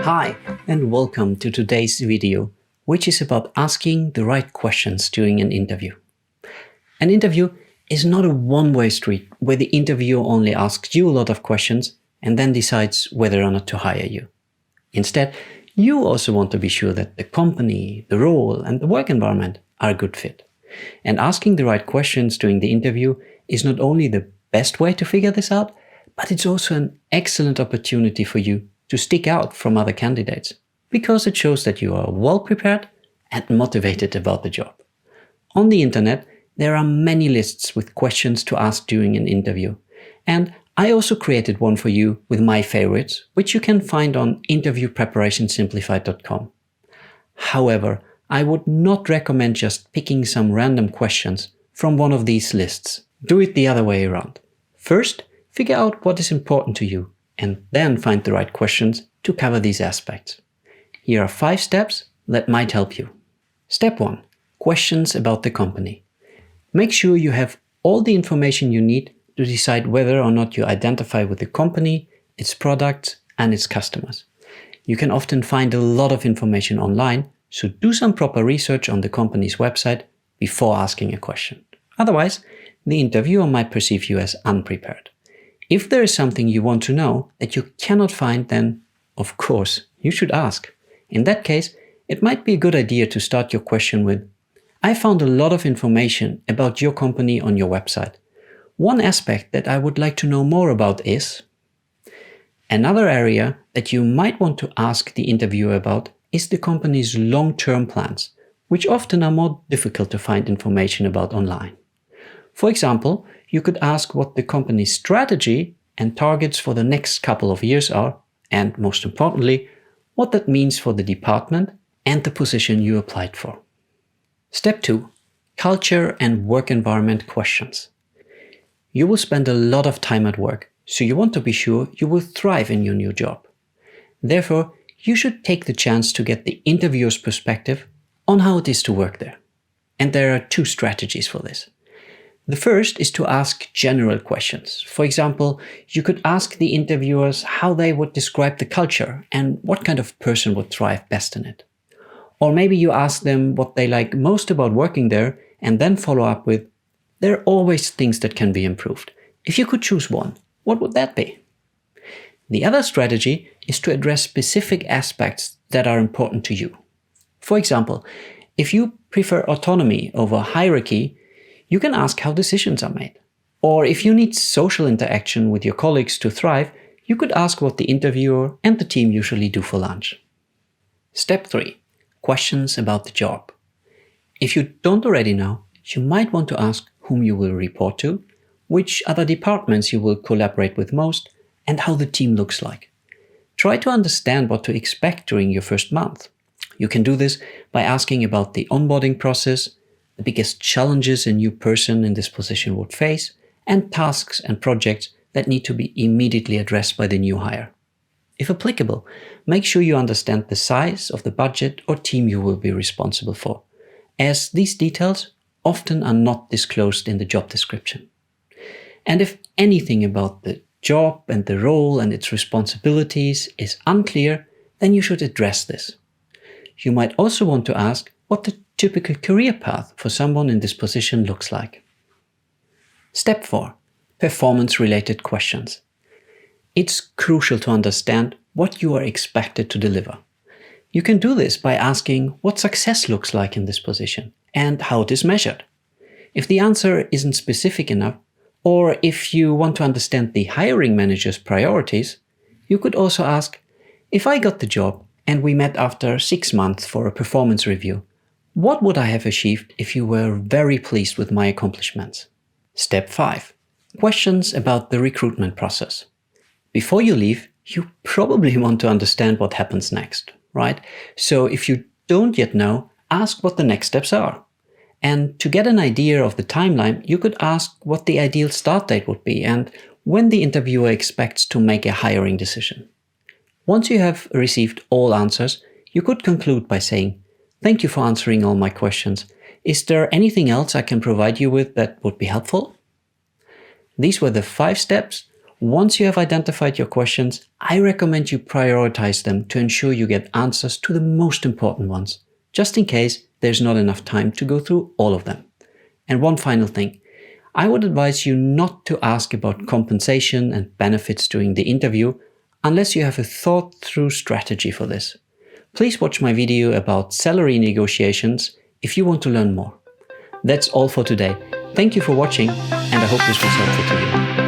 Hi, and welcome to today's video, which is about asking the right questions during an interview. An interview is not a one-way street where the interviewer only asks you a lot of questions and then decides whether or not to hire you. Instead, you also want to be sure that the company, the role, and the work environment are a good fit. And asking the right questions during the interview is not only the best way to figure this out, but it's also an excellent opportunity for you to stick out from other candidates, because it shows that you are well prepared and motivated about the job. On the internet, there are many lists with questions to ask during an interview, and I also created one for you with my favorites, which you can find on interviewpreparationsimplified.com. However, I would not recommend just picking some random questions from one of these lists. Do it the other way around. First, figure out what is important to you, and then find the right questions to cover these aspects. Here are 5 steps that might help you. Step 1. Questions about the company. Make sure you have all the information you need to decide whether or not you identify with the company, its products, and its customers. You can often find a lot of information online, so do some proper research on the company's website before asking a question. Otherwise, the interviewer might perceive you as unprepared. If there is something you want to know that you cannot find, then, of course, you should ask. In that case, it might be a good idea to start your question with, "I found a lot of information about your company on your website. One aspect that I would like to know more about is..." Another area that you might want to ask the interviewer about is the company's long-term plans, which often are more difficult to find information about online. For example, you could ask what the company's strategy and targets for the next couple of years are, and most importantly, what that means for the department and the position you applied for. Step 2. Culture and work environment questions. You will spend a lot of time at work, so you want to be sure you will thrive in your new job. Therefore, you should take the chance to get the interviewer's perspective on how it is to work there. And there are 2 strategies for this. The first is to ask general questions. For example, you could ask the interviewers how they would describe the culture and what kind of person would thrive best in it. Or maybe you ask them what they like most about working there and then follow up with, "There are always things that can be improved. If you could choose one, what would that be?" The other strategy is to address specific aspects that are important to you. For example, if you prefer autonomy over hierarchy, you can ask how decisions are made. Or if you need social interaction with your colleagues to thrive, you could ask what the interviewer and the team usually do for lunch. Step 3. Questions about the job. If you don't already know, you might want to ask whom you will report to, which other departments you will collaborate with most, and how the team looks like. Try to understand what to expect during your first month. You can do this by asking about the onboarding process, the biggest challenges a new person in this position would face, and tasks and projects that need to be immediately addressed by the new hire. If applicable, make sure you understand the size of the budget or team you will be responsible for, as these details often are not disclosed in the job description. And if anything about the job and the role and its responsibilities is unclear, then you should address this. You might also want to ask what the typical career path for someone in this position looks like. Step 4. Performance-related questions. It's crucial to understand what you are expected to deliver. You can do this by asking what success looks like in this position and how it is measured. If the answer isn't specific enough, or if you want to understand the hiring manager's priorities, you could also ask, "If I got the job and we met after 6 months for a performance review, what would I have achieved if you were very pleased with my accomplishments?" Step 5. Questions about the recruitment process. Before you leave, you probably want to understand what happens next, right? So if you don't yet know, ask what the next steps are. And to get an idea of the timeline, you could ask what the ideal start date would be and when the interviewer expects to make a hiring decision. Once you have received all answers, you could conclude by saying, "Thank you for answering all my questions. Is there anything else I can provide you with that would be helpful?" These were the 5 steps Once you have identified your questions, I recommend you prioritize them to ensure you get answers to the most important ones, just in case there's not enough time to go through all of them. And one final thing, I would advise you not to ask about compensation and benefits during the interview unless you have a thought-through strategy for this. Please watch my video about salary negotiations if you want to learn more. That's all for today. Thank you for watching, and I hope this was helpful to you.